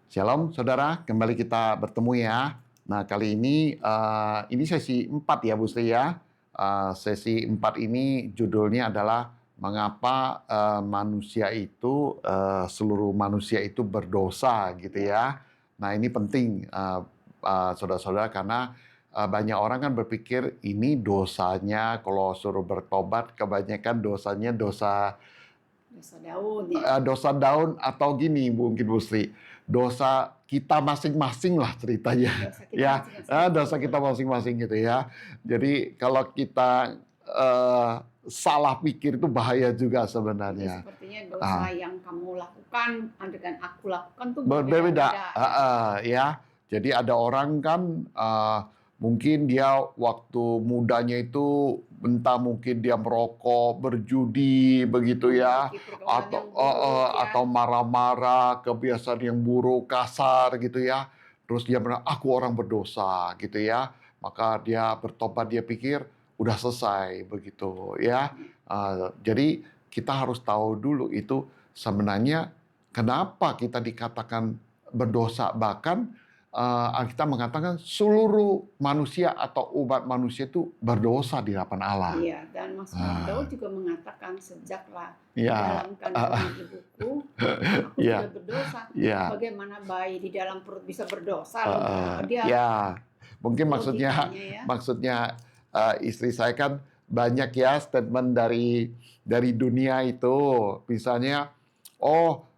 Shalom, saudara. Kembali kita bertemu ya. Nah, kali ini sesi 4 ya, Bu Sri ya. Sesi 4 ini judulnya adalah mengapa seluruh manusia itu berdosa gitu ya. Nah, ini penting, saudara-saudara, karena banyak orang kan berpikir ini dosanya kalau suruh bertobat, kebanyakan dosanya dosa Daun ya. dosa daun atau gini mungkin Bu Sri, dosa kita masing-masing lah ceritanya. Dosa kita Ya, masing-masing. dosa kita masing-masing gitu ya. Jadi kalau kita salah pikir itu bahaya juga Jadi sebenarnya. sepertinya dosa yang kamu lakukan dengan aku lakukan tuh Berbeda, berbeda. ya. Jadi ada orang kan mungkin dia waktu mudanya itu entah mungkin dia merokok, berjudi begitu ya, Memiliki pergaulan atau yang buruk ya. atau marah-marah, kebiasaan yang buruk, kasar gitu ya. Terus dia bilang, aku orang berdosa gitu ya. Maka dia bertobat, dia pikir udah selesai begitu ya. Jadi kita harus tahu dulu itu sebenarnya kenapa kita dikatakan berdosa. Bahkan Alkitab mengatakan seluruh manusia atau umat manusia itu berdosa di hadapan Allah. Iya, dan Mazmur Daud juga mengatakan sejaklah Ya, dalam kandungan ibuku, aku ya, sudah berdosa. ya, Bagaimana bayi di dalam perut bisa berdosa? Dia ya. Mungkin logikanya ya. maksudnya istri saya kan banyak ya statement dari dunia itu, misalnya, oh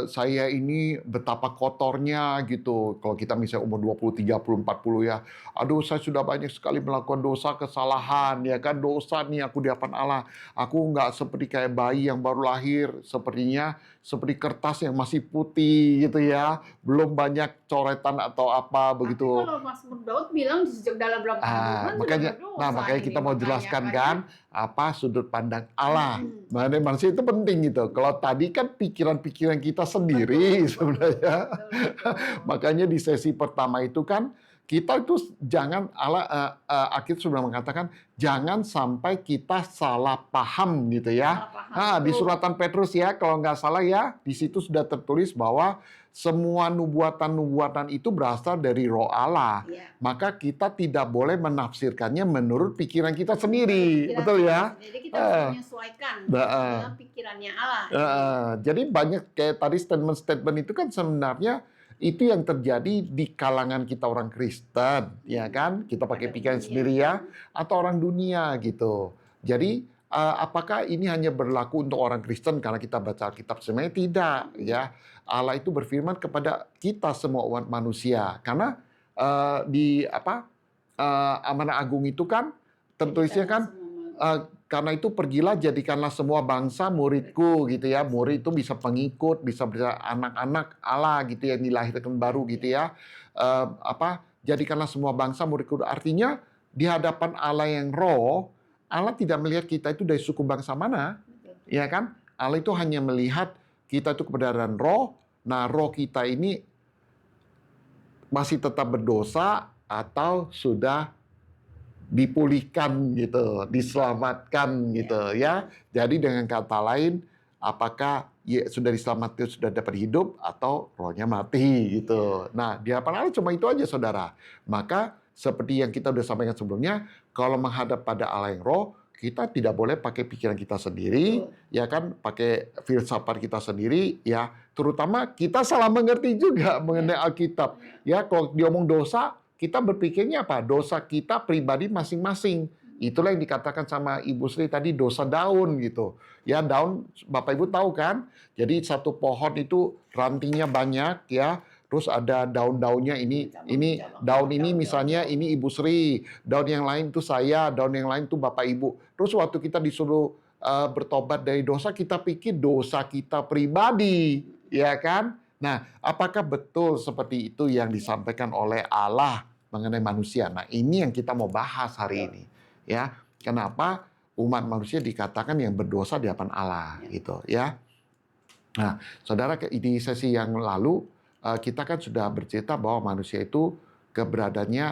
saya ini betapa kotornya gitu. Kalau kita misalnya umur 20, 30, 40 ya. Aduh, saya sudah banyak sekali melakukan dosa, kesalahan ya kan. Dosa nih aku di hadapan Allah. Aku nggak seperti kayak bayi yang baru lahir. Sepertinya seperti kertas yang masih putih gitu ya. Belum banyak coretan atau apa Tapi begitu. kalau Mazmur Daud bilang sejak dalam kandungan sudah berdosa. Makanya kita mau jelaskan kan apa sudut pandang Allah. Hmm. Manusia itu penting gitu. Kalau tadi kan pikiran-pikiran kita sendiri sebenarnya. Betul. Makanya di sesi pertama itu kan kita itu jangan Alkitab sudah mengatakan jangan sampai kita salah paham gitu ya. Salah paham, Di betul. suratan Petrus ya kalau nggak salah ya, di situ sudah tertulis bahwa semua nubuatan-nubuatan itu berasal dari Roh Allah. Iya. Maka kita tidak boleh menafsirkannya menurut pikiran kita sendiri, betul ya? Jadi kita harus menyesuaikan dengan pikirannya Allah. Jadi banyak kayak tadi statement-statement itu kan sebenarnya itu yang terjadi di kalangan kita orang Kristen, ya kan? Kita pakai pikiran sendiri ya, atau orang dunia gitu. Jadi apakah ini hanya berlaku untuk orang Kristen karena kita baca Alkitab? Sebenarnya tidak, ya. Allah itu berfirman kepada kita semua umat manusia, karena di Amanah Agung itu kan tertulisnya kan. Karena itu pergilah jadikanlah semua bangsa muridku gitu ya. Murid itu bisa pengikut, bisa anak-anak Allah gitu yang dilahirkan baru gitu ya. Jadikanlah semua bangsa muridku. Artinya di hadapan Allah yang roh, Allah tidak melihat kita itu dari suku bangsa mana. Ya kan? Allah itu hanya melihat kita itu kebenaran roh. Nah, roh kita ini masih tetap berdosa atau sudah dipulihkan gitu, diselamatkan gitu ya. Jadi dengan kata lain, apakah sudah diselamatkan, sudah dapat hidup atau rohnya mati gitu. Nah, di hadapan Allah cuma itu aja saudara. Maka seperti yang kita udah sampaikan sebelumnya, kalau menghadap pada Allah yang roh, kita tidak boleh pakai pikiran kita sendiri, ya kan, pakai filsafat kita sendiri, ya. Terutama kita salah mengerti juga mengenai Alkitab. Ya, kalau diomong dosa, kita berpikirnya apa? Dosa kita pribadi masing-masing. Itulah yang dikatakan sama Ibu Sri tadi, dosa daun gitu. Ya, daun Bapak Ibu tahu kan? Jadi satu pohon itu rantingnya banyak ya. Terus ada daun-daunnya ini daun ini misalnya ini Ibu Sri, daun yang lain itu saya, daun yang lain itu Bapak Ibu. Terus waktu kita disuruh bertobat dari dosa, kita pikir dosa kita pribadi, ya kan? Nah, apakah betul seperti itu yang disampaikan oleh Allah mengenai manusia? Nah, ini yang kita mau bahas hari ini. Ya, kenapa umat manusia dikatakan yang berdosa di hadapan Allah, gitu ya. Nah, saudara, di sesi yang lalu kita kan sudah bercerita bahwa manusia itu keberadaannya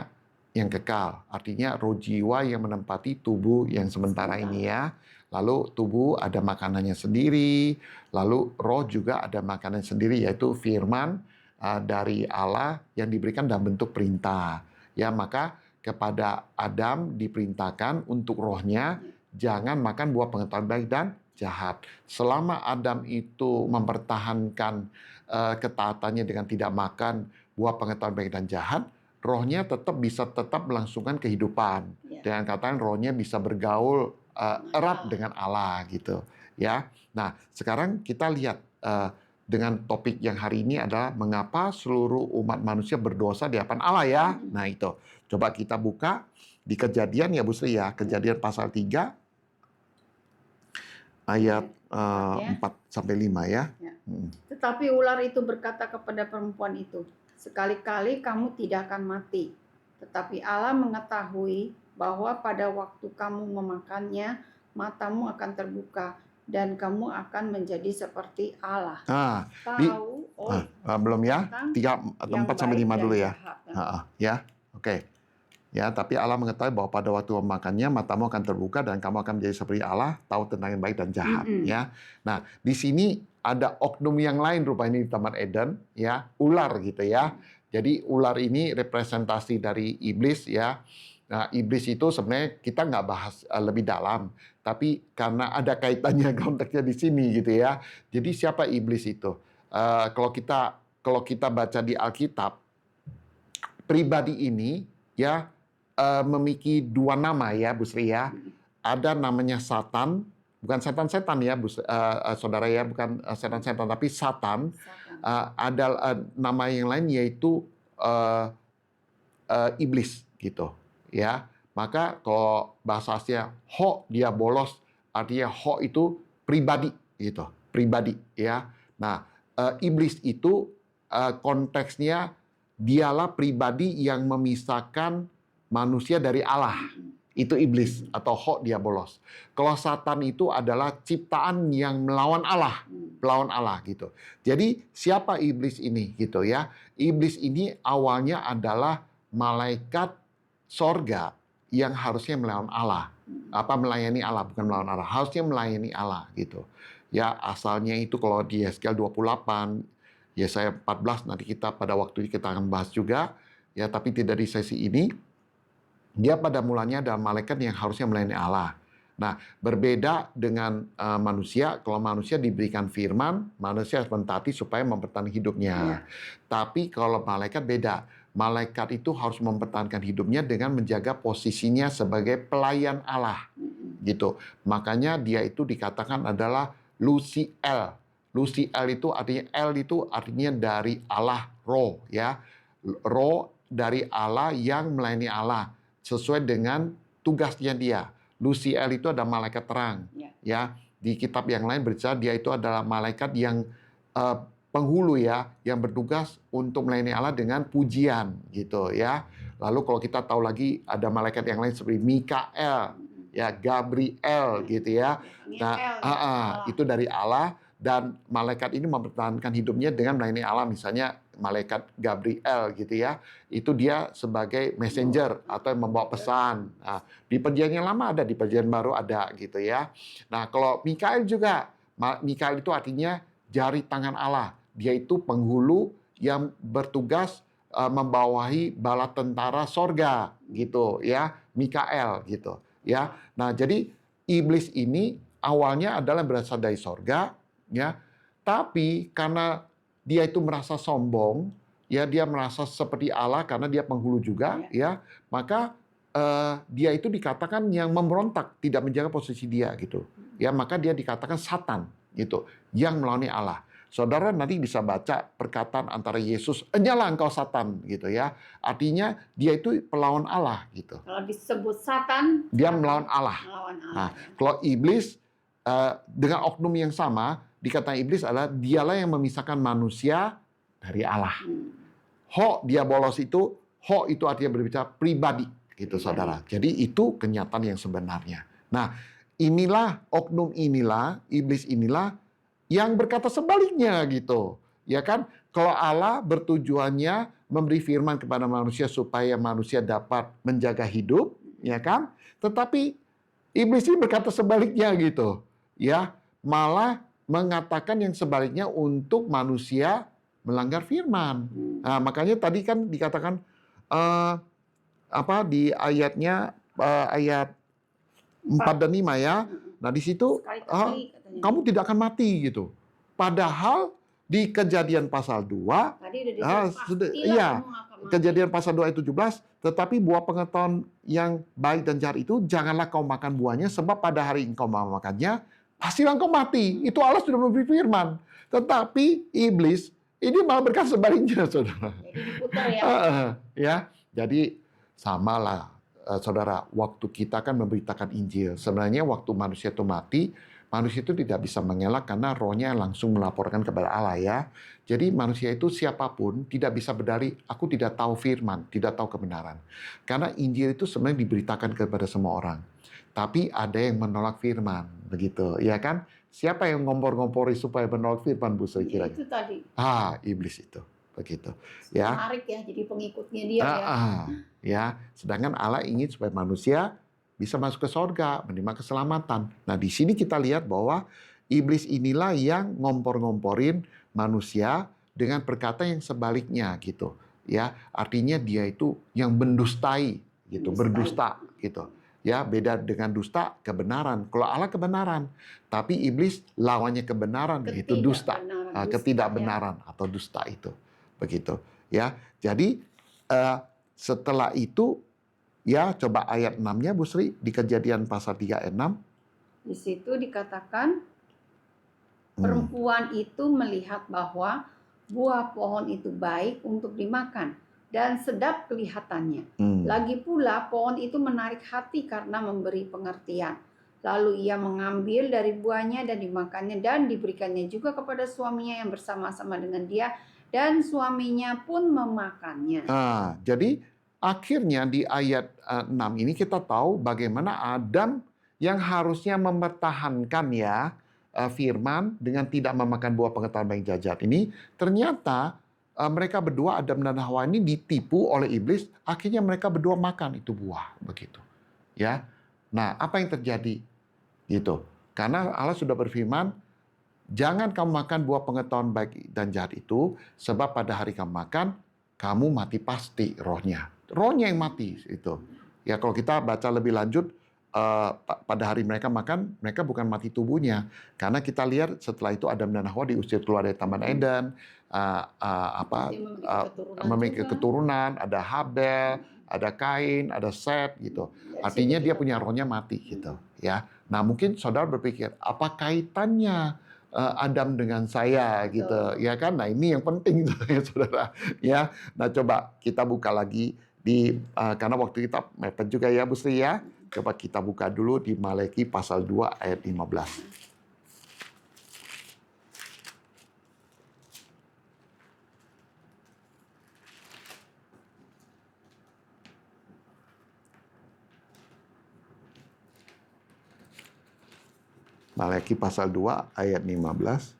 yang kekal. Artinya roh jiwa yang menempati tubuh yang sementara ini ya. Lalu tubuh ada makanannya sendiri, lalu roh juga ada makanan sendiri yaitu firman dari Allah yang diberikan dalam bentuk perintah. Ya, maka kepada Adam diperintahkan untuk rohnya jangan makan buah pengetahuan baik dan jahat. Selama Adam itu mempertahankan ketaatannya dengan tidak makan buah pengetahuan baik dan jahat, rohnya tetap melangsungkan kehidupan. Dengan katakan rohnya bisa bergaul erat dengan Allah gitu. Ya. Nah, sekarang kita lihat dengan topik yang hari ini adalah mengapa seluruh umat manusia berdosa di hadapan Allah ya. Nah, itu. Coba kita buka di Kejadian ya Bu Sri ya, Kejadian pasal 3 ayat 4 sampai 5 ya. Tetapi ular itu berkata kepada perempuan itu, "Sekali-kali kamu tidak akan mati. Tetapi Allah mengetahui bahwa pada waktu kamu memakannya, matamu akan terbuka dan kamu akan menjadi seperti Allah." Tahu belum ya? 3 atau 4 sampai 5 dulu ya. Ya. Oke. Ya, tapi Allah mengetahui bahwa pada waktu memakannya matamu akan terbuka dan kamu akan menjadi seperti Allah, tahu tentang yang baik dan jahat. Ya. Nah, di sini ada oknum yang lain rupanya di Taman Eden, ya, ular gitu ya. Jadi ular ini representasi dari iblis ya. Nah, iblis itu sebenarnya kita nggak bahas lebih dalam, tapi karena ada kaitannya konteksnya di sini gitu ya. Jadi siapa iblis itu? Kalau kita baca di Alkitab, pribadi ini ya memiliki 2 nama ya Bu Sri ya. Ada namanya Satan, bukan setan-setan ya saudara ya, bukan setan-setan tapi Satan. Ada nama yang lain yaitu iblis gitu ya. Maka kalau bahasa Asia ho diabolos, artinya ho itu pribadi gitu, pribadi ya. Nah, iblis itu konteksnya dialah pribadi yang memisahkan manusia dari Allah. Itu iblis atau ho diabolos. Kalau Satan itu adalah ciptaan yang melawan Allah, gitu. Jadi siapa iblis ini gitu ya? Iblis ini awalnya adalah malaikat sorga yang harusnya melawan Allah. Melayani Allah, bukan melawan Allah. Harusnya melayani Allah gitu. Ya, asalnya itu kalau di Yesaya 28, Yesaya 14 nanti kita pada waktu kita akan bahas juga ya, tapi tidak di sesi ini. Dia pada mulanya adalah malaikat yang harusnya melayani Allah. Nah, berbeda dengan manusia, kalau manusia diberikan firman, manusia harus mentaati supaya mempertahankan hidupnya. Tapi kalau malaikat beda. Malaikat itu harus mempertahankan hidupnya dengan menjaga posisinya sebagai pelayan Allah. Gitu. Makanya dia itu dikatakan adalah Luciel. Luciel itu artinya dari Allah roh ya. Roh dari Allah yang melayani Allah sesuai dengan tugasnya dia. Luciel itu ada malaikat terang. Ya, di kitab yang lain bercerita dia itu adalah malaikat yang penghulu ya, yang bertugas untuk melayani Allah dengan pujian gitu ya. Lalu kalau kita tahu lagi ada malaikat yang lain seperti Mikael, ya, Gabriel gitu ya. Nah, itu dari Allah. Dan malaikat ini mempertahankan hidupnya dengan melayani Allah. Misalnya malaikat Gabriel gitu ya, itu dia sebagai messenger atau yang membawa pesan. Nah, di perjanjian lama ada, di perjanjian baru ada gitu ya. Nah, kalau Mikael juga, Mikael itu artinya jari tangan Allah. Dia itu penghulu yang bertugas membawahi bala tentara sorga gitu ya, Mikael gitu ya. Nah, jadi iblis ini awalnya adalah berasal dari sorga ya, tapi karena dia itu merasa sombong, ya dia merasa seperti Allah karena dia penghulu juga, ya maka dia itu dikatakan yang memberontak, tidak menjaga posisi dia gitu, ya maka dia dikatakan Satan gitu, yang melayani Allah. Saudara nanti bisa baca perkataan antara Yesus, "Enyalah engkau Satan," gitu ya, artinya dia itu pelawan Allah gitu. Kalau disebut Satan, dia melawan Allah. Nah, kalau iblis dengan oknum yang sama, dikatakan iblis adalah dialah yang memisahkan manusia dari Allah. Ho diabolos itu, ho itu artinya berbicara pribadi gitu saudara. Jadi itu kenyataan yang sebenarnya. Nah, inilah oknum inilah, iblis inilah yang berkata sebaliknya gitu. Ya kan? Kalau Allah bertujuannya memberi firman kepada manusia supaya manusia dapat menjaga hidup, ya kan? Tetapi iblis ini berkata sebaliknya gitu. Ya, malah mengatakan yang sebaliknya untuk manusia melanggar firman. Hmm. Nah, makanya tadi kan dikatakan eh, di ayatnya ayat 4 dan 5 ya. Nah, di situ Sekali-kali katanya. kamu tidak akan mati gitu. Padahal di Kejadian pasal 2 Tadi udah disuruh pastilah iya, kamu akan mati. Kejadian pasal 2 ayat 17, tetapi buah pengetahuan yang baik dan jahat itu janganlah kau makan buahnya, sebab pada hari engkau memakannya pastilah engkau mati. Itu Allah sudah memberi firman. Tetapi iblis ini malah berkata sebaliknya, saudara. Jadi diputar ya. Ya, jadi samalah, saudara. Waktu kita kan memberitakan Injil, sebenarnya waktu manusia itu mati, manusia itu tidak bisa mengelak karena rohnya langsung melaporkan kepada Allah ya. Jadi manusia itu siapapun tidak bisa berdalih, aku tidak tahu firman, tidak tahu kebenaran. Karena Injil itu sebenarnya diberitakan kepada semua orang. Tapi ada yang menolak firman, begitu, ya kan? Siapa yang ngompor-ngompori supaya menolak firman, Bu Sri Ya, kiranya? itu tadi. Iblis itu, begitu. Ya. Menarik ya, jadi pengikutnya dia ya. Ya, sedangkan Allah ingin supaya manusia bisa masuk ke sorga, menerima keselamatan. Nah, di sini kita lihat bahwa iblis inilah yang ngompor-ngomporin manusia dengan perkataan yang sebaliknya gitu. Ya, artinya dia itu yang mendustai gitu, berdusta gitu. Ya, beda dengan dusta kebenaran. Kalau Allah kebenaran, tapi iblis lawannya kebenaran yaitu dusta, ketidakbenaran atau dusta itu. Begitu, ya. Jadi setelah itu ya, coba ayat 6-nya Bu Sri di Kejadian pasal 3 ayat 6. Di situ dikatakan perempuan itu melihat bahwa buah pohon itu baik untuk dimakan dan sedap kelihatannya. Lagi pula pohon itu menarik hati karena memberi pengertian. Lalu ia mengambil dari buahnya dan dimakannya dan diberikannya juga kepada suaminya yang bersama-sama dengan dia, dan suaminya pun memakannya. Jadi akhirnya di ayat 6 ini kita tahu bagaimana Adam yang harusnya mempertahankan ya firman dengan tidak memakan buah pengetahuan baik dan jahat ini, ternyata mereka berdua, Adam dan Hawa ini, ditipu oleh iblis. Akhirnya mereka berdua makan itu buah, begitu. Ya. Nah, apa yang terjadi? Gitu. Karena Allah sudah berfirman, jangan kamu makan buah pengetahuan baik dan jahat itu, sebab pada hari kamu makan, kamu mati pasti rohnya. Rohnya yang mati itu. Ya, kalau kita baca lebih lanjut, pada hari mereka makan, mereka bukan mati tubuhnya. Karena kita lihat setelah itu Adam dan Hawa diusir keluar dari Taman Eden, memiliki keturunan, ada Habel, ada Kain, ada Set gitu. Artinya dia punya rohnya mati gitu, ya. Nah, mungkin saudara berpikir, apa kaitannya Adam dengan saya gitu, ya kan? Nah, ini yang penting ya saudara, ya. Nah, coba kita buka lagi karena waktu kita mepet juga ya Bu Sri ya. Coba kita buka dulu di Malaki pasal 2 ayat 15. Malaki pasal 2 ayat 15.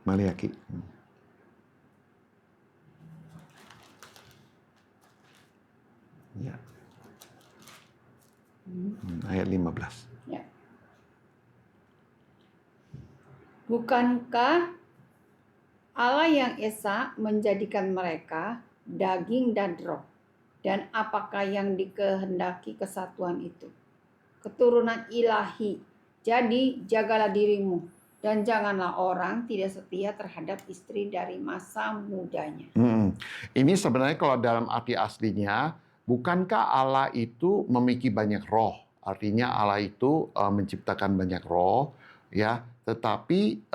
Malaki. Ya. Ayat 15. Ya. Bukankah Allah yang esa menjadikan mereka daging dan roh? Dan apakah yang dikehendaki kesatuan itu? Keturunan ilahi. Jadi jagalah dirimu dan janganlah orang tidak setia terhadap istri dari masa mudanya. Ini sebenarnya kalau dalam arti aslinya, bukankah Allah itu memiliki banyak roh? Artinya Allah itu menciptakan banyak roh, ya. Tetapi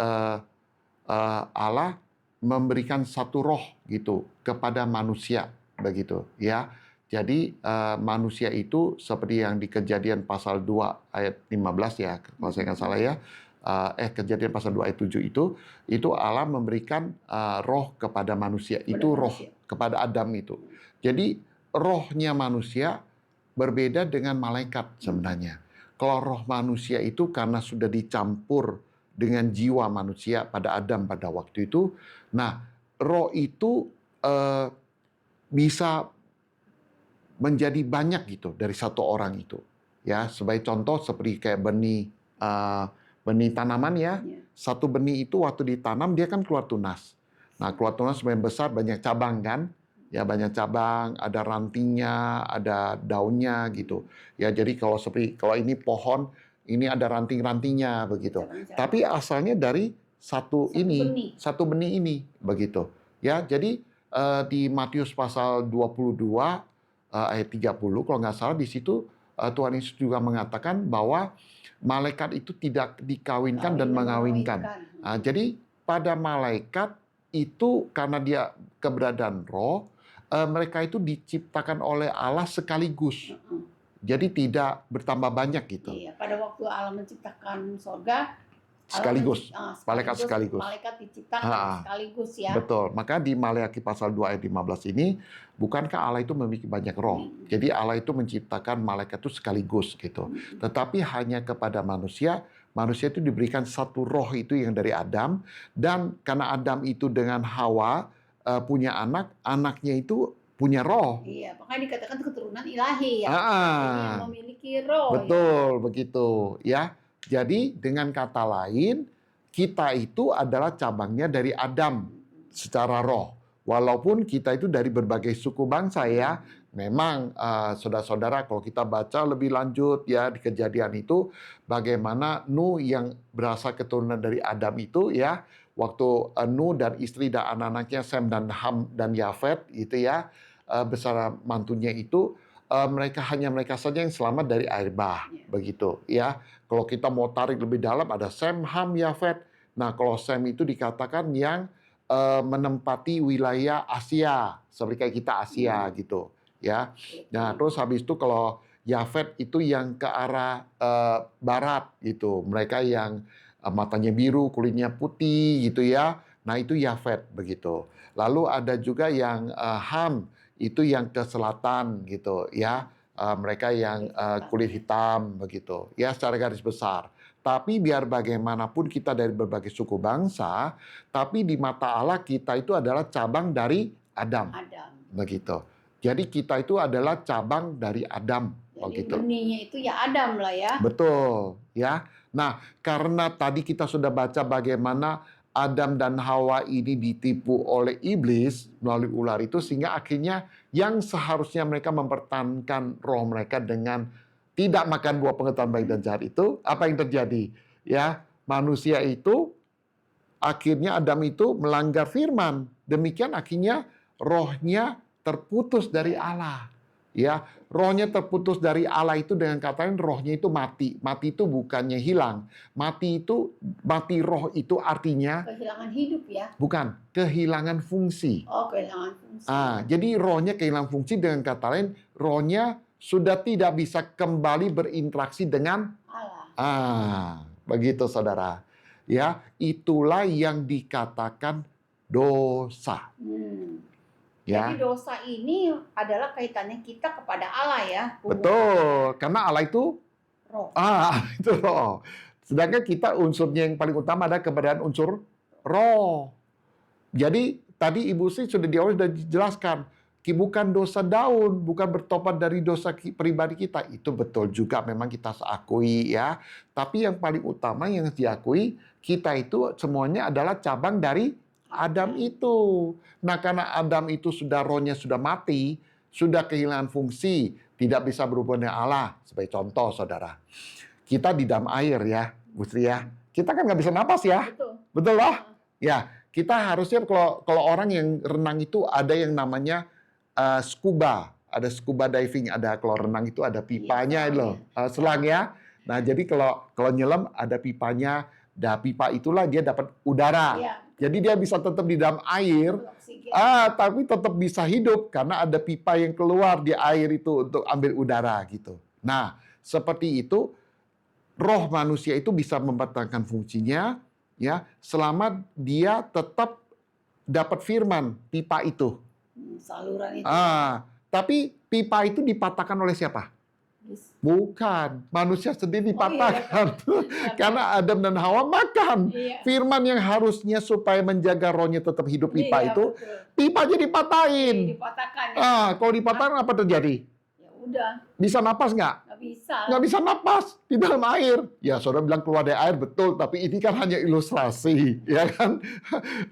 Allah memberikan satu roh gitu kepada manusia, begitu, ya. Jadi manusia itu seperti yang di Kejadian pasal 2 ayat 15 ya, kalau saya nggak salah ya. Kejadian pasal 2 ayat 7 itu Allah memberikan roh kepada manusia. Itu roh kepada Adam itu. Jadi rohnya manusia berbeda dengan malaikat sebenarnya. Kalau roh manusia itu karena sudah dicampur dengan jiwa manusia pada Adam pada waktu itu, nah roh itu bisa menjadi banyak gitu dari satu orang itu. Ya, sebagai contoh seperti kayak benih tanaman ya. Ya. Satu benih itu waktu ditanam dia kan keluar tunas. Nah, keluar tunas semakin besar banyak cabang kan? Ya, banyak cabang, ada rantingnya, ada daunnya gitu. Ya, jadi kalau ini pohon, ini ada ranting-rantingnya begitu. Cabang-cabang. Tapi asalnya dari satu benih ini begitu. Ya, jadi di Matius pasal 22 ayat 30 kalau nggak salah di situ Tuhan Yesus juga mengatakan bahwa malaikat itu tidak dikawinkan dan mengawinkan. Jadi pada malaikat itu karena dia keberadaan roh, mereka itu diciptakan oleh Allah sekaligus. Jadi tidak bertambah banyak gitu. Iya, pada waktu Allah menciptakan sorga, Sekaligus, malaikat sekaligus. Malaikat diciptakan sekaligus ya. Betul. Maka di Maleakhi pasal 2 ayat 15 ini, bukankah Allah itu memiliki banyak roh? Jadi Allah itu menciptakan malaikat itu sekaligus gitu. Tetapi hanya kepada manusia itu diberikan satu roh itu yang dari Adam. Dan karena Adam itu dengan Hawa punya anak, anaknya itu punya roh. Iya, makanya dikatakan keturunan ilahi ya. Yang memiliki roh. Betul, begitu ya. Jadi dengan kata lain, kita itu adalah cabangnya dari Adam secara roh. Walaupun kita itu dari berbagai suku bangsa ya. Memang saudara-saudara kalau kita baca lebih lanjut ya di Kejadian itu bagaimana Nuh yang berasal keturunan dari Adam itu ya, waktu Nuh dan istri dan anak-anaknya Sem dan Ham dan Yafet gitu ya, bersama mantunya itu mereka saja yang selamat dari air bah begitu ya. Kalau kita mau tarik lebih dalam ada Sem, Ham, Yafet. Nah, kalau Sem itu dikatakan yang menempati wilayah Asia, seperti kayak kita Asia gitu ya. Nah, terus habis itu kalau Yafet itu yang ke arah barat gitu. Mereka yang matanya biru, kulitnya putih gitu ya. Nah, itu Yafet begitu. Lalu ada juga yang Ham, itu yang ke selatan gitu ya. Mereka yang kulit hitam begitu ya, secara garis besar. Tapi biar bagaimanapun kita dari berbagai suku bangsa, tapi di mata Allah kita itu adalah cabang dari Adam. Begitu. Jadi kita itu adalah cabang dari Adam. Jadi begitu. Benihnya itu ya Adam lah ya. Betul ya. Nah, karena tadi kita sudah baca bagaimana Adam dan Hawa ini ditipu oleh iblis melalui ular itu, sehingga akhirnya yang seharusnya mereka mempertahankan roh mereka dengan tidak makan buah pengetahuan baik dan jahat itu, apa yang terjadi? Ya, manusia itu akhirnya Adam itu melanggar firman. Demikian akhirnya rohnya terputus dari Allah. Ya, rohnya terputus dari Allah itu dengan kata lain rohnya itu mati. Mati itu bukannya hilang. Mati roh itu artinya kehilangan hidup ya. Bukan, kehilangan fungsi. Oh, kehilangan fungsi. Jadi rohnya kehilangan fungsi, dengan kata lain rohnya sudah tidak bisa kembali berinteraksi dengan Allah. Begitu saudara. Ya, itulah yang dikatakan dosa. Ya. Jadi dosa ini adalah kaitannya kita kepada Allah ya. Betul, karena Allah itu roh. Itu roh. Sedangkan kita unsurnya yang paling utama adalah keberadaan unsur roh. Jadi tadi Ibu Sri sudah di awal sudah dijelaskan, bukan dosa daun, bukan bertobat dari dosa pribadi kita. Itu betul juga, memang kita akui ya. Tapi yang paling utama yang diakui, kita itu semuanya adalah cabang dari Adam itu. Nah, karena Adam itu rohnya sudah mati, sudah kehilangan fungsi, tidak bisa berhubungan dengan Allah. Sebagai contoh, saudara, kita di dalam air ya, Bu Sri ya. Kita kan nggak bisa napas ya. Betul loh? Ya, kita harusnya kalau orang yang renang itu ada yang namanya scuba. Ada scuba diving, ada kalau renang itu ada pipanya loh, selang ya. Nah, jadi kalau nyelam ada pipanya. Pipa itulah dia dapat udara. Jadi dia bisa tetap di dalam air, tapi tetap bisa hidup karena ada pipa yang keluar di air itu untuk ambil udara gitu. Nah, seperti itu roh manusia itu bisa mempertahankan fungsinya ya selama dia tetap dapat firman pipa itu. Saluran itu. Tapi pipa itu dipatahkan oleh siapa? Bukan, manusia sendiri dipatahkan. Karena Adam dan Hawa makan. Firman yang harusnya supaya menjaga rohnya tetap hidup pipa itu, pipanya dipatahin. Dipatahkan. Kalau dipatahkan apa terjadi? udah Bisa napas nggak? nggak bisa. Nggak bisa napas di dalam air. Ya, saudara bilang keluar dari air, betul. Tapi ini kan hanya ilustrasi, ya kan?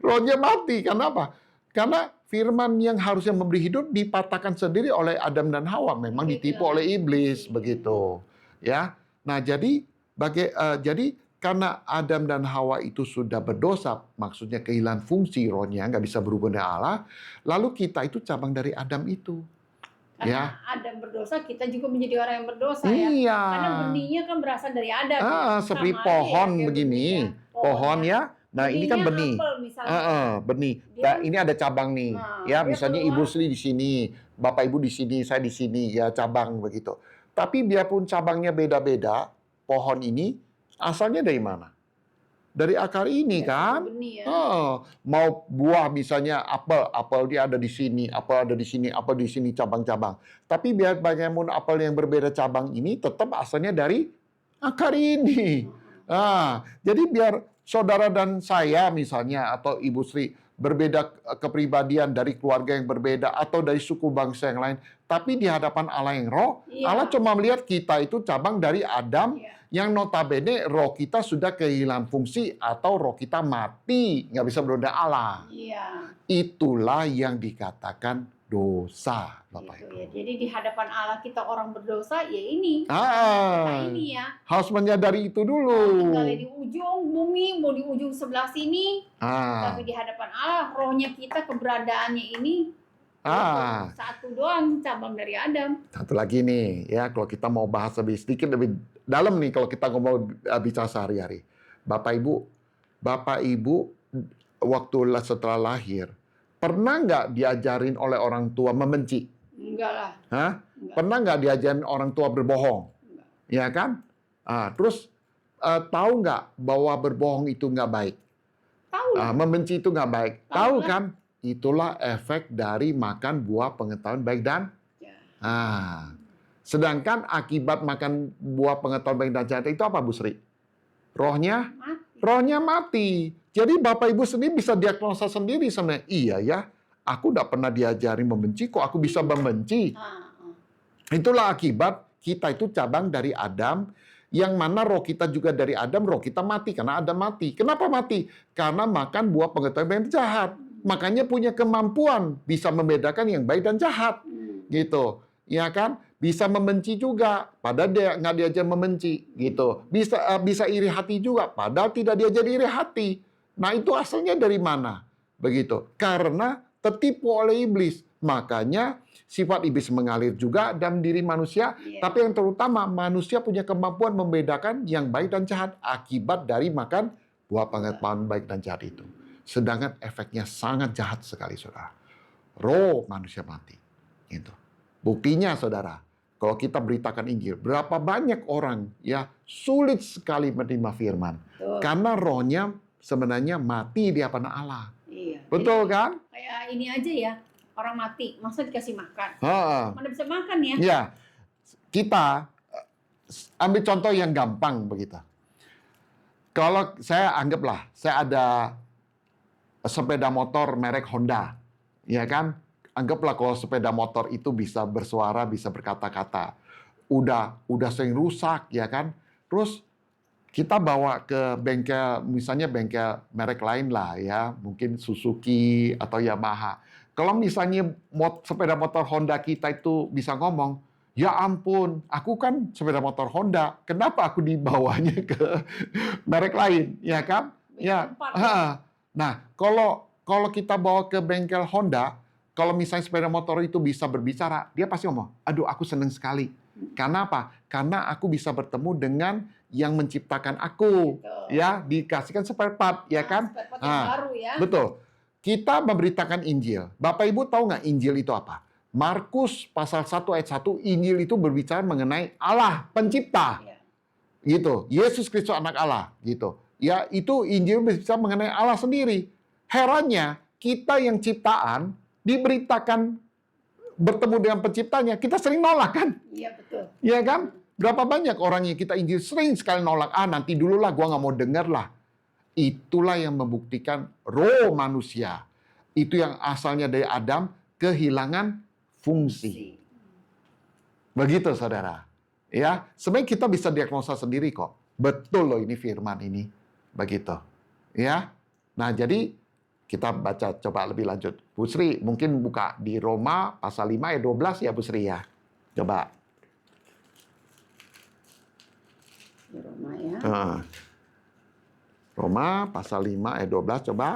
Rohnya mati. Karena apa? Karena firman yang harusnya memberi hidup dipatahkan sendiri oleh Adam dan Hawa. Memang ditipu oleh iblis, begitu. Ya. Nah, jadi karena Adam dan Hawa itu sudah berdosa, maksudnya kehilangan fungsi rohnya, nggak bisa berhubung dengan Allah, lalu kita itu cabang dari Adam itu. Karena Adam berdosa, kita juga menjadi orang yang berdosa ya. Iya. Karena benihnya kan berasal dari Adam ya. Seperti Sama aja pohon ya, kayak begini. benih ya. Pohon ya. Nah, ini kan Benihnya benih. apel misalnya. Benih. Dia- Nah, ini ada cabang nih. Nah, Ya, dia misalnya keluar. Ibu Sri di sini, Bapak Ibu di sini, saya di sini, ya cabang begitu. Tapi biarpun cabangnya beda-beda, pohon ini asalnya dari mana? Dari akar ini kan? Benih ya. Mau buah misalnya apel dia ada di sini, apel ada di sini, apel di sini, cabang-cabang. Tapi biar bagaimanapun apel yang berbeda cabang ini tetap asalnya dari akar ini. Jadi biar saudara dan saya misalnya atau Ibu Sri berbeda kepribadian dari keluarga yang berbeda atau dari suku bangsa yang lain, tapi di hadapan Allah yang roh, Iya. Allah cuma melihat kita itu cabang dari Adam, Iya. yang notabene roh kita sudah kehilangan fungsi atau roh kita mati, nggak bisa berada Allah. Iya. Itulah yang dikatakan dosa, Bapak Gitu Ibu. ya. Jadi di hadapan Allah kita orang berdosa, ya ini. Ah, Nah ini ya. harus menyadari itu Mau dulu. tinggalnya di ujung bumi, mau di ujung sebelah sini, tapi di hadapan Allah, rohnya kita keberadaannya ini satu doang cabang dari Adam. Satu lagi nih, ya kalau kita mau bahas sedikit lebih dalam nih kalau kita ngomong bicara sehari-hari. Bapak Ibu waktu setelah lahir pernah nggak diajarin oleh orang tua membenci? Enggak lah. Hah? Enggak. Pernah nggak diajarin orang tua berbohong? Enggak. Ya kan? Terus tahu nggak bahwa berbohong itu nggak baik? Tahu lah. Membenci itu nggak baik. Tahu Tahu lah. kan? Itulah efek dari makan buah pengetahuan baik dan Ya. sedangkan akibat makan buah pengetahuan baik dan jahat itu apa, Bu Sri? Rohnya Mati. mati. Jadi Bapak Ibu sendiri bisa diagnosa sendiri sebenarnya. Iya ya, aku udah pernah diajari membenci, kok aku bisa membenci? Itulah akibat kita itu cabang dari Adam, yang mana roh kita juga dari Adam, roh kita mati karena Adam mati. Kenapa mati? Karena makan buah pengetahuan baik dan jahat. Makanya punya kemampuan bisa membedakan yang baik dan jahat. Gitu. Ya kan? Bisa membenci juga, padahal dia nggak diajar membenci. Gitu. Bisa iri hati juga, padahal tidak diajar iri hati. Nah, itu asalnya dari mana? Begitu. Karena tertipu oleh iblis. Makanya sifat iblis mengalir juga dalam diri manusia. Iya. Tapi yang terutama, manusia punya kemampuan membedakan yang baik dan jahat akibat dari makan buah pengetahuan baik dan jahat itu. Sedangkan efeknya sangat jahat sekali, saudara. Roh manusia mati. Gitu. Buktinya, saudara, kalau kita beritakan Injil, berapa banyak orang ya sulit sekali menerima firman. Betul. Karena rohnya sebenarnya mati di hadapan Allah. Iya. Betul Jadi, kan? kayak ini aja ya, orang mati, masa dikasih makan? Ha. Mana bisa makan ya? Ya, kita ambil contoh yang gampang begitu. Kalau saya anggaplah, saya ada sepeda motor merek Honda, ya kan? Anggaplah kalau sepeda motor itu bisa bersuara, bisa berkata-kata. Udah sering rusak, ya kan? Terus kita bawa ke bengkel, misalnya bengkel merek lain lah ya, mungkin Suzuki atau Yamaha. Kalau misalnya sepeda motor Honda kita itu bisa ngomong, ya ampun, aku kan sepeda motor Honda, kenapa aku dibawanya ke merek lain, ya kan? Ya. Nah, kalau kita bawa ke bengkel Honda, kalau misalnya sepeda motor itu bisa berbicara, dia pasti ngomong, aduh aku seneng sekali. Karena apa? Karena aku bisa bertemu dengan yang menciptakan aku. Betul. Ya, dikasihkan spare part, ya kan? Spare part yang baru ya. Betul. Kita memberitakan Injil. Bapak Ibu tahu nggak Injil itu apa? Markus pasal 1 ayat 1, Injil itu berbicara mengenai Allah, pencipta. Iya. Gitu. Yesus Kristus anak Allah, gitu. Ya, itu Injil berbicara mengenai Allah sendiri. Herannya, kita yang ciptaan diberitakan bertemu dengan penciptanya, kita sering nolak kan? Iya, betul. Iya kan? Berapa banyak orang yang kita Injil sering sekali nolak. Nanti dulu lah, gua nggak mau denger lah. Itulah yang membuktikan roh manusia. Itu yang asalnya dari Adam, kehilangan fungsi. Begitu, saudara. Ya, sebenarnya kita bisa diagnosa sendiri kok. Betul loh ini firman ini. Begitu. Ya. Nah, jadi kita baca coba lebih lanjut. Bu Sri, mungkin buka di Roma pasal 5 ayat 12 ya, Bu Sri ya. Coba. Di Roma ya. Roma pasal 5 ayat 12 coba.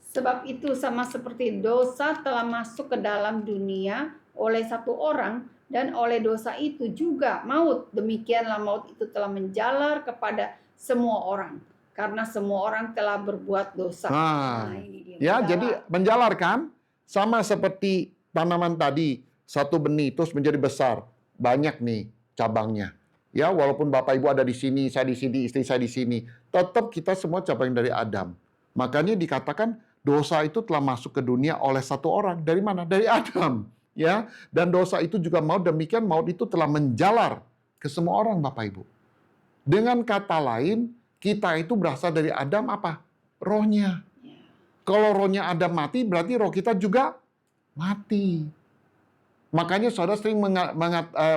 Sebab itu sama seperti dosa telah masuk ke dalam dunia oleh satu orang, dan oleh dosa itu juga maut. Demikianlah maut itu telah menjalar kepada semua orang, karena semua orang telah berbuat dosa. Ini dia, ya, jadi menjalar kan? Sama seperti tanaman tadi, satu benih terus menjadi besar. Banyak nih cabangnya. Ya, walaupun Bapak Ibu ada di sini, saya di sini, istri saya di sini, tetap kita semua cabang dari Adam. Makanya dikatakan dosa itu telah masuk ke dunia oleh satu orang. Dari mana? Dari Adam. Ya, dan dosa itu juga maut, demikian maut itu telah menjalar ke semua orang, Bapak Ibu. Dengan kata lain, kita itu berasal dari Adam apa? Rohnya. Kalau rohnya Adam mati, berarti roh kita juga mati. Makanya saudara sering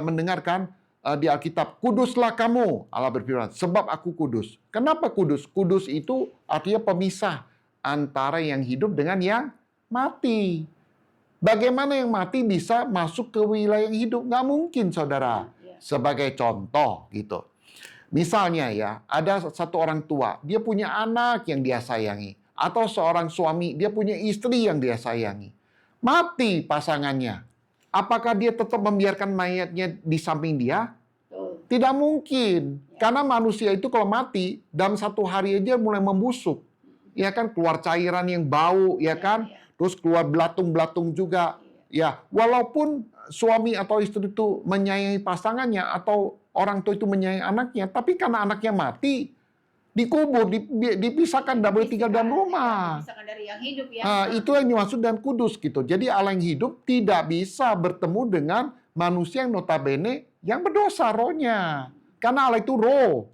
mendengarkan di Alkitab, kuduslah kamu, Allah berfirman, sebab aku kudus. Kenapa kudus? Kudus itu artinya pemisah antara yang hidup dengan yang mati. Bagaimana yang mati bisa masuk ke wilayah yang hidup? Nggak mungkin, saudara. Sebagai contoh gitu. Misalnya ya, ada satu orang tua, dia punya anak yang dia sayangi. Atau seorang suami, dia punya istri yang dia sayangi. Mati pasangannya. Apakah dia tetap membiarkan mayatnya di samping dia? Tidak mungkin. Karena manusia itu kalau mati, dalam satu hari aja mulai membusuk. Ya kan, keluar cairan yang bau, ya kan? Terus keluar belatung-belatung juga. Ya, walaupun suami atau istri itu menyayangi pasangannya atau orang tua itu menyayangi anaknya, tapi karena anaknya mati, dikubur, dipisahkan, tidak boleh tinggal dalam rumah. Dipisahkan dari yang hidup ya. Nah, itu yang dimaksud dengan kudus gitu. Jadi Allah yang hidup tidak bisa bertemu dengan manusia yang notabene yang berdosa rohnya. Karena Allah itu roh.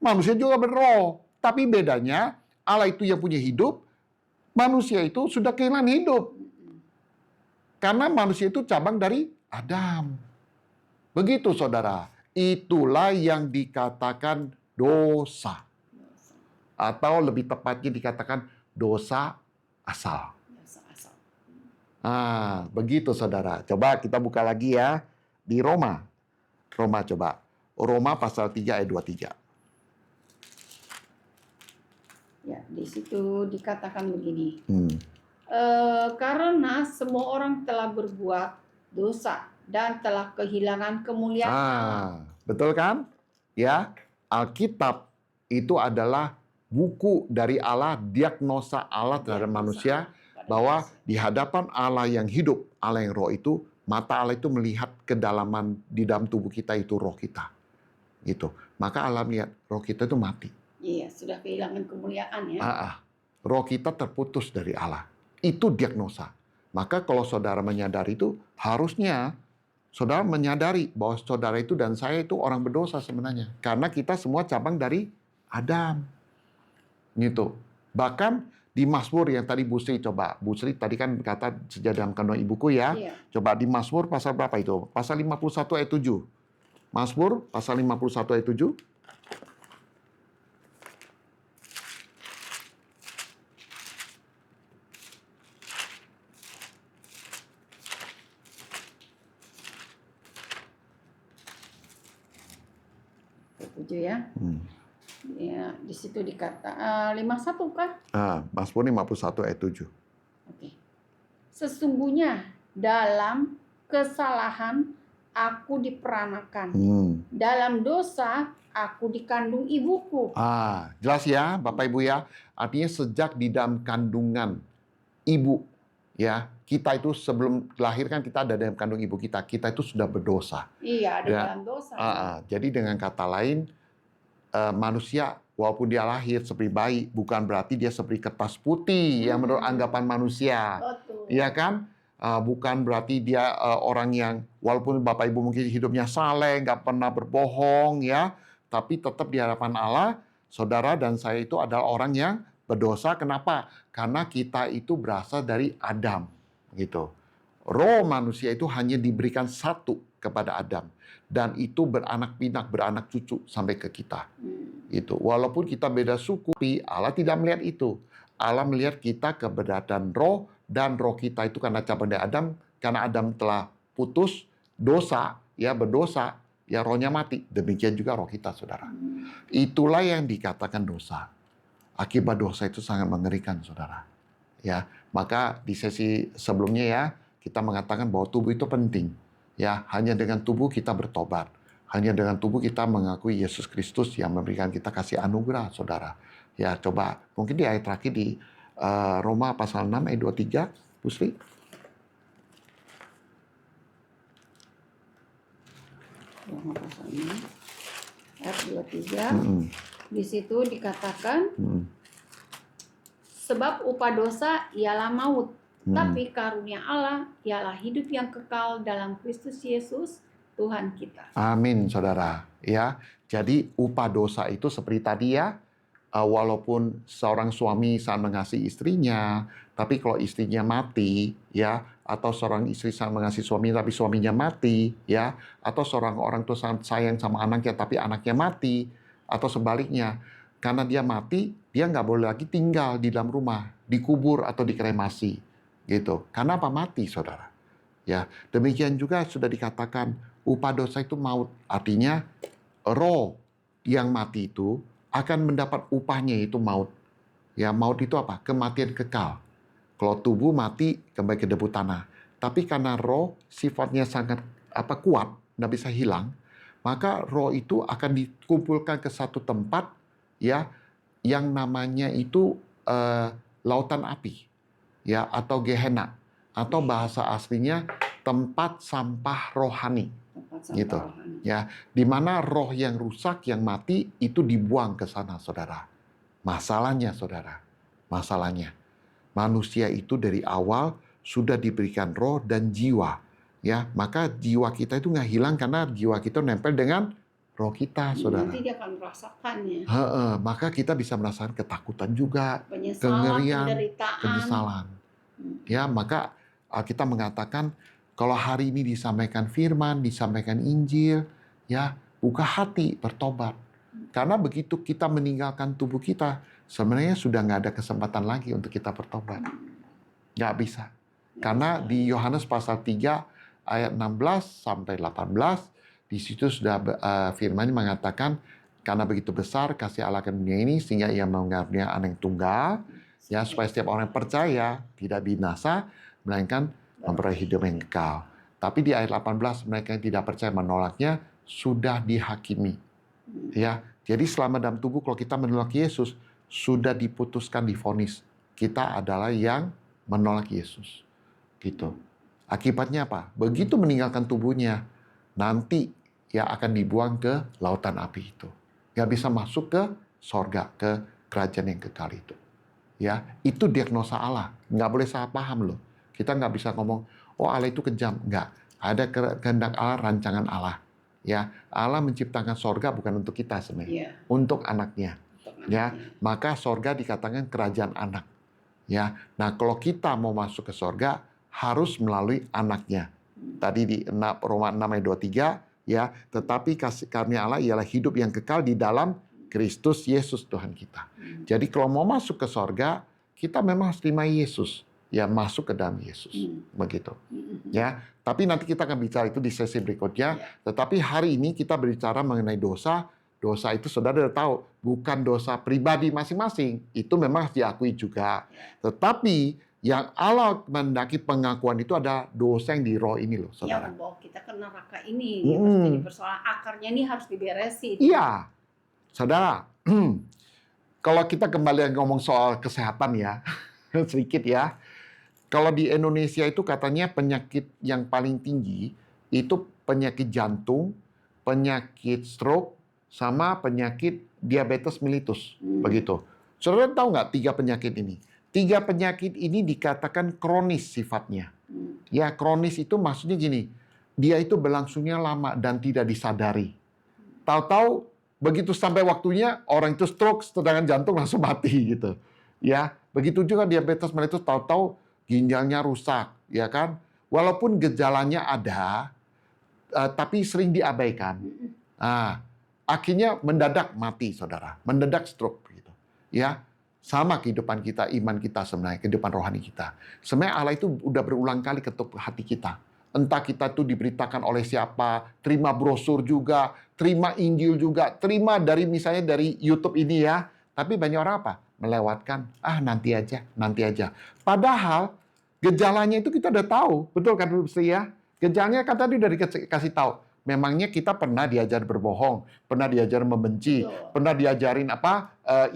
Manusia juga berroh. Tapi bedanya Allah itu yang punya hidup, manusia itu sudah kehilangan hidup. Karena manusia itu cabang dari Adam. Begitu, saudara. Itulah yang dikatakan dosa. Atau lebih tepatnya dikatakan dosa asal. Begitu, saudara. Coba kita buka lagi ya. Di Roma. Roma coba. Roma pasal 3 ayat 23. Ya, di situ dikatakan begini. Karena semua orang telah berbuat dosa dan telah kehilangan kemuliaan Allah. Betul kan? Ya, Alkitab itu adalah buku dari Allah, diagnosa Allah terhadap manusia, bahwa di hadapan Allah yang hidup, Allah yang roh itu, mata Allah itu melihat kedalaman di dalam tubuh kita itu roh kita. Gitu. Maka Allah melihat roh kita itu mati. Iya, sudah kehilangan kemuliaan ya. Roh kita terputus dari Allah. Itu diagnosa. Maka kalau saudara menyadari itu, harusnya saudara menyadari bahwa saudara itu dan saya itu orang berdosa sebenarnya. Karena kita semua cabang dari Adam. Gitu. Bahkan di Mazmur yang tadi Bu Sri coba. Bu Sri tadi kan kata sejadah dalam kandungan ibuku ya. Iya. Coba di Mazmur pasal berapa itu? Pasal 51 ayat 7. Mazmur pasal 51 ayat 7. Ya. Ya, di situ dikata 51 kah? Mazmur 51 ayat 7. Oke. Sesungguhnya dalam kesalahan aku diperanakan. Dalam dosa aku dikandung ibuku. Jelas ya, Bapak Ibu ya. Artinya sejak di dalam kandungan ibu ya, kita itu sebelum dilahirkan kita ada dalam kandung ibu kita. Kita itu sudah berdosa. Iya, ada dalam dosa. Jadi dengan kata lain, manusia walaupun dia lahir seperti bayi, bukan berarti dia seperti kertas putih yang menurut anggapan manusia. Betul. Iya kan? Bukan berarti dia orang yang walaupun Bapak Ibu mungkin hidupnya saleh, nggak pernah berbohong ya, tapi tetap di hadapan Allah, saudara dan saya itu adalah orang yang berdosa. Kenapa? Karena kita itu berasal dari Adam, gitu. Roh manusia itu hanya diberikan satu kepada Adam, dan itu beranak pinak, beranak cucu sampai ke kita. Itu. Walaupun kita beda suku, tapi Allah tidak melihat itu. Allah melihat kita keberadaan roh, dan roh kita itu karena cabang dari Adam, karena Adam telah putus dosa, ya berdosa, ya rohnya mati. Demikian juga roh kita, saudara. Itulah yang dikatakan dosa. Akibat dosa itu sangat mengerikan, saudara. Ya, maka di sesi sebelumnya ya kita mengatakan bahwa tubuh itu penting. Ya, hanya dengan tubuh kita bertobat. Hanya dengan tubuh kita mengakui Yesus Kristus yang memberikan kita kasih anugerah, saudara. Ya, coba mungkin di ayat terakhir di Roma pasal 6 ayat 23, Bu Sri. Roma pasal 6 ayat 23. Di situ dikatakan, sebab upah dosa ialah maut, tapi karunia Allah ialah hidup yang kekal dalam Kristus Yesus Tuhan kita. Amin, saudara. Ya, jadi upah dosa itu seperti tadi ya, walaupun seorang suami sangat mengasihi istrinya, tapi kalau istrinya mati, ya, atau seorang istri sangat mengasihi suami tapi suaminya mati, ya, atau seorang orang tua sangat sayang sama anaknya tapi anaknya mati, atau sebaliknya, karena dia mati, dia nggak boleh lagi tinggal di dalam rumah, dikubur atau dikremasi, gitu. Karena apa? Mati, saudara. Ya, demikian juga sudah dikatakan upah dosa itu maut, artinya roh yang mati itu akan mendapat upahnya, itu maut. Ya, maut itu apa? Kematian kekal. Kalau tubuh mati kembali ke debu tanah. Tapi karena roh sifatnya sangat kuat, nggak bisa hilang, maka roh itu akan dikumpulkan ke satu tempat, ya, yang namanya itu lautan api, ya, atau Gehenna, atau bahasa aslinya tempat sampah rohani. Gitu. Ya, di mana roh yang rusak, yang mati itu dibuang ke sana, saudara. Masalahnya, saudara, masalahnya manusia itu dari awal sudah diberikan roh dan jiwa, ya. Maka jiwa kita itu nggak hilang karena jiwa kita nempel dengan roh kita, saudara. Nanti dia akan merasakannya. Maka kita bisa merasakan ketakutan juga, Penyesalan, kengerian, penderitaan. penyesalan. Ya, maka kita mengatakan kalau hari ini disampaikan firman, disampaikan Injil, ya, buka hati, bertobat. Karena begitu kita meninggalkan tubuh kita, sebenarnya sudah nggak ada kesempatan lagi untuk kita bertobat. Nggak bisa. Karena di Yohanes pasal 3 ayat 16 sampai 18, di situ sudah firman mengatakan, karena begitu besar kasih Allah ke dunia ini, sehingga ia mengaruniakan anak yang tunggal, ya, supaya setiap orang yang percaya tidak binasa, melainkan memperoleh hidup yang kekal. Tapi di ayat 18, mereka yang tidak percaya menolaknya sudah dihakimi. Ya, jadi selama dalam tubuh kalau kita menolak Yesus, sudah diputuskan, divonis kita adalah yang menolak Yesus. Gitu. Akibatnya apa? Begitu meninggalkan tubuhnya, nanti ya akan dibuang ke lautan api itu. Nggak bisa masuk ke sorga, ke kerajaan yang kekal itu. Ya, itu diagnosa Allah. Nggak boleh salah paham loh. Kita nggak bisa ngomong, oh Allah itu kejam. Nggak. Ada kehendak Allah, rancangan Allah. Ya, Allah menciptakan sorga bukan untuk kita sebenarnya, untuk anaknya. Ya, maka sorga dikatakan kerajaan anak. Ya, nah kalau kita mau masuk ke sorga harus melalui anaknya. Tadi di Roma 6 ayat 23, ya, tetapi kasih karunia Allah ialah hidup yang kekal di dalam Kristus Yesus Tuhan kita. Jadi kalau mau masuk ke sorga, kita memang harus terima Yesus. Ya, masuk ke dalam Yesus. Begitu. Ya, tapi nanti kita akan bicara itu di sesi berikutnya. Tetapi hari ini kita berbicara mengenai dosa. Dosa itu saudara sudah tahu, bukan dosa pribadi masing-masing. Itu memang harus diakui juga. Tetapi yang Allah mendaki pengakuan itu ada dosa yang di roh ini loh, saudara. Yang membawa kita ke neraka ini. Jadi persoalan akarnya ini harus diberesin. Iya. Saudara, kalau kita kembali ngomong soal kesehatan ya, sedikit ya. Kalau di Indonesia itu katanya penyakit yang paling tinggi itu penyakit jantung, penyakit stroke, sama penyakit diabetes mellitus. Begitu. Saudara tahu nggak 3 penyakit ini? 3 penyakit ini dikatakan kronis sifatnya. Ya, kronis itu maksudnya gini, dia itu berlangsungnya lama dan tidak disadari. Tahu-tahu begitu sampai waktunya orang itu stroke, sedangkan jantung langsung mati gitu. Ya, begitu juga diabetes mellitus, tahu-tahu ginjalnya rusak, ya kan? Walaupun gejalanya ada, tapi sering diabaikan. Nah, akhirnya mendadak mati, saudara. Mendadak stroke, gitu. Ya, sama kehidupan kita, iman kita sebenarnya, kehidupan rohani kita. Sebenarnya Allah itu udah berulang kali ketuk hati kita. Entah kita tuh diberitakan oleh siapa, terima brosur juga, terima Injil juga, terima dari misalnya dari YouTube ini ya. Tapi banyak orang apa? Melewatkan, nanti aja, nanti aja. Padahal gejalanya itu kita udah tahu, betul kan Bu Sri ya? Gejalanya kan tadi udah dikasih tahu. Memangnya kita pernah diajar berbohong, pernah diajar membenci, pernah diajarin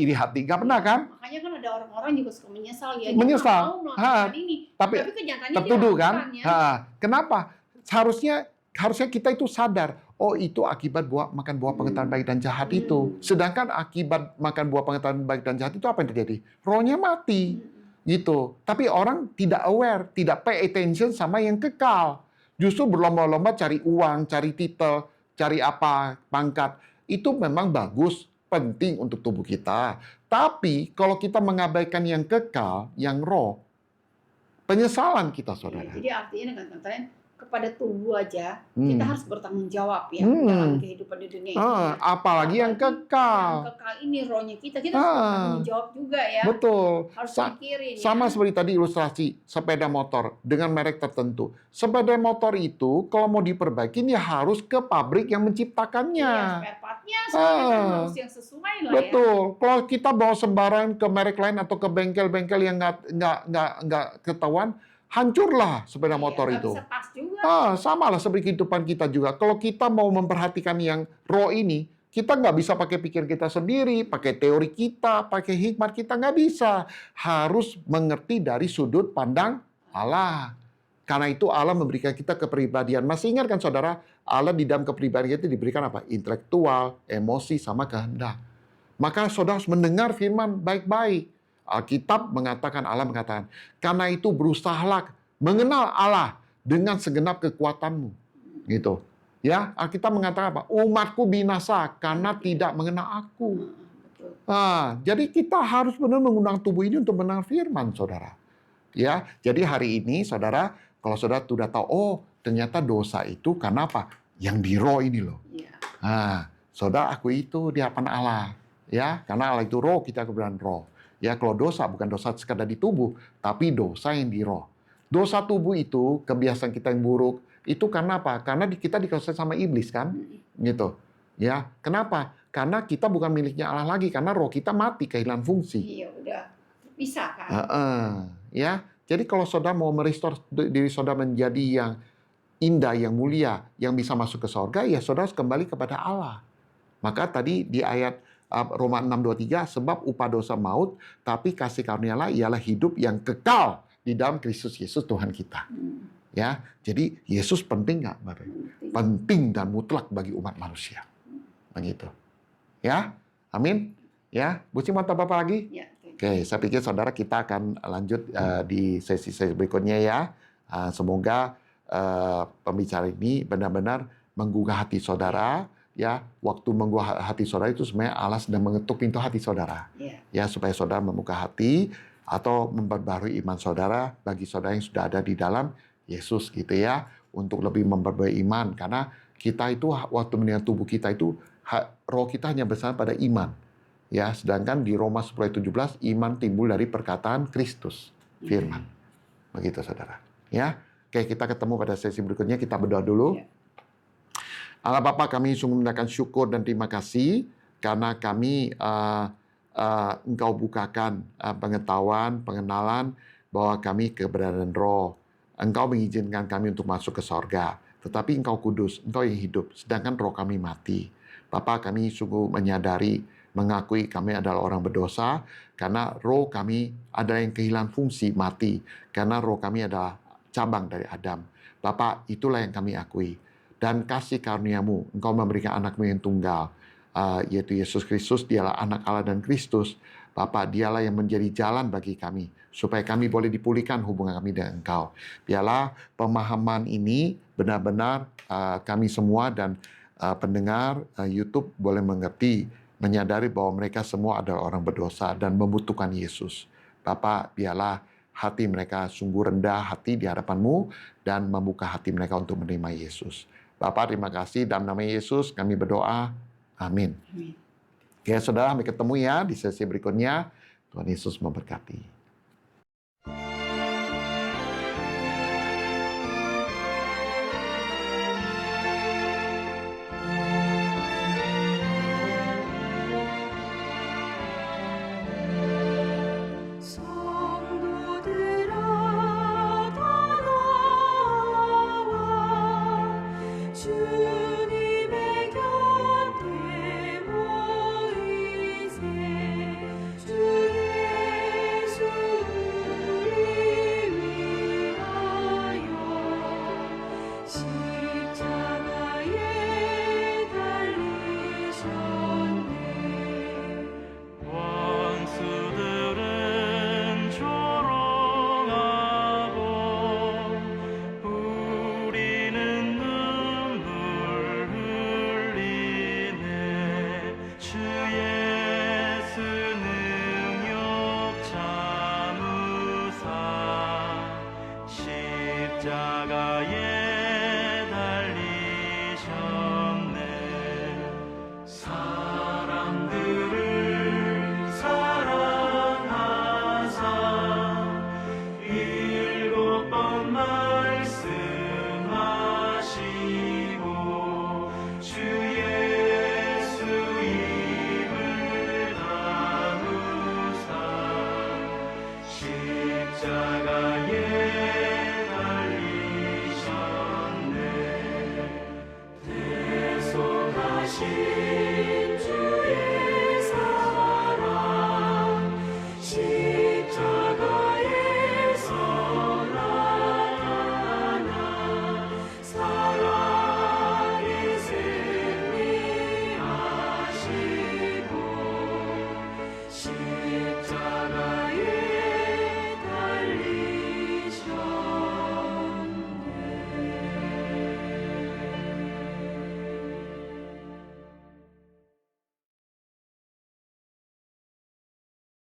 iri hati, nggak pernah kan? Makanya kan ada orang-orang juga suka menyesal ya, Menyesal. dia mau melakukan ini, tapi kenyataannya tertuduh dia kan? lakukan, ya. Kenapa? Harusnya kita itu sadar, oh itu akibat makan buah pengetahuan baik dan jahat itu. Sedangkan akibat makan buah pengetahuan baik dan jahat itu apa yang terjadi? Rohnya mati. Gitu. Tapi orang tidak aware, tidak pay attention sama yang kekal. Justru berlomba-lomba cari uang, cari titel, cari apa, pangkat. Itu memang bagus, penting untuk tubuh kita. Tapi kalau kita mengabaikan yang kekal, yang roh, penyesalan kita, saudara. Jadi artinya dengan kata lain, kepada tubuh aja kita harus bertanggung jawab ya dalam kehidupan di dunia ini. Apalagi yang kekal. Yang kekal ini rohnya kita harus bertanggung jawab juga ya. Betul. Harus pikirin. Sama seperti tadi ilustrasi sepeda motor dengan merek tertentu. Sepeda motor itu kalau mau diperbaiki ya harus ke pabrik yang menciptakannya. Iya, spare part-nya harus yang sesuai lah. Betul. Ya. Kalau kita bawa sembarang ke merek lain atau ke bengkel-bengkel yang nggak ketahuan, hancurlah sepeda motor itu. Bisa pas juga. Sama lah seperti kehidupan kita juga. Kalau kita mau memperhatikan yang roh ini, kita nggak bisa pakai pikir kita sendiri, pakai teori kita, pakai hikmat kita, nggak bisa. Harus mengerti dari sudut pandang Allah. Karena itu Allah memberikan kita kepribadian. Masih ingat kan saudara, Allah di dalam kepribadian itu diberikan apa? Intelektual, emosi, sama kehendak. Maka saudara harus mendengar firman baik-baik. Alkitab mengatakan, Allah mengatakan, karena itu berusahalah mengenal Allah dengan segenap kekuatanmu. Gitu. Ya, Alkitab mengatakan apa? Umatku binasa karena tidak mengenal aku. Jadi kita harus benar mengundang tubuh ini untuk mendengar firman, saudara. Ya, jadi hari ini, saudara, kalau saudara sudah tahu, oh ternyata dosa itu karena apa? Yang di roh ini loh. Saudara, aku itu di hadapan Allah. Ya, karena Allah itu roh, kita kebenaran roh. Ya, kalau dosa bukan dosa sekadar di tubuh, tapi dosa yang di roh. Dosa tubuh itu, kebiasaan kita yang buruk, itu karena apa? Karena kita dikuasai sama iblis kan? Gitu. Ya, kenapa? Karena kita bukan miliknya Allah lagi, karena roh kita mati, kehilangan fungsi. Iya, udah bisa kan? Ya, jadi kalau saudara mau merestore diri saudara menjadi yang indah, yang mulia, yang bisa masuk ke surga, ya saudara harus kembali kepada Allah. Maka tadi di ayat Roma 6:23, sebab upah dosa maut, tapi kasih karunia Allah ialah hidup yang kekal di dalam Kristus Yesus Tuhan kita. Ya, jadi Yesus penting nggak, Bapak? Penting dan mutlak bagi umat manusia. Begitu. Ya, amin. Ya, Bu Ci mau tambah apa lagi? Ya. Oke, saya pikir saudara kita akan lanjut di sesi-sesi berikutnya ya. Semoga pembicara ini benar-benar menggugah hati saudara. Ya, waktu menggugah hati saudara itu sebenarnya Allah sedang mengetuk pintu hati saudara. Ya, supaya saudara membuka hati atau memperbarui iman saudara bagi saudara yang sudah ada di dalam Yesus gitu ya, untuk lebih memperbarui iman, karena kita itu waktu mendengar tubuh kita itu roh kita hanya bersandar pada iman. Ya, sedangkan di Roma 10:17 iman timbul dari perkataan Kristus, firman. Begitu saudara. Ya. Oke, kita ketemu pada sesi berikutnya, kita berdoa dulu. Allah Bapa, kami sungguh mengucapkan syukur dan terima kasih karena kami Engkau bukakan pengetahuan, pengenalan bahwa kami keberadaan roh. Engkau mengizinkan kami untuk masuk ke sorga. Tetapi Engkau kudus, Engkau yang hidup, sedangkan roh kami mati. Bapa, kami sungguh menyadari, mengakui kami adalah orang berdosa, karena roh kami adalah yang kehilangan fungsi, mati. Karena roh kami adalah cabang dari Adam. Bapa, itulah yang kami akui. Dan kasih karunia-Mu, Engkau memberikan anak-Mu yang tunggal, yaitu Yesus Kristus, dialah anak Allah dan Kristus. Bapa, dialah yang menjadi jalan bagi kami, supaya kami boleh dipulihkan hubungan kami dengan Engkau. Biarlah pemahaman ini benar-benar kami semua dan pendengar YouTube boleh mengerti, menyadari bahwa mereka semua adalah orang berdosa dan membutuhkan Yesus. Bapa, biarlah hati mereka sungguh rendah hati di hadapan-Mu dan membuka hati mereka untuk menerima Yesus. Bapa, terima kasih. Dalam nama Yesus kami berdoa. Amin. Amin. Oke, saudara, sampai ketemu ya di sesi berikutnya. Tuhan Yesus memberkati. 성도들아 다 나와 주님의 곁에 모이세 주 예수를 위하여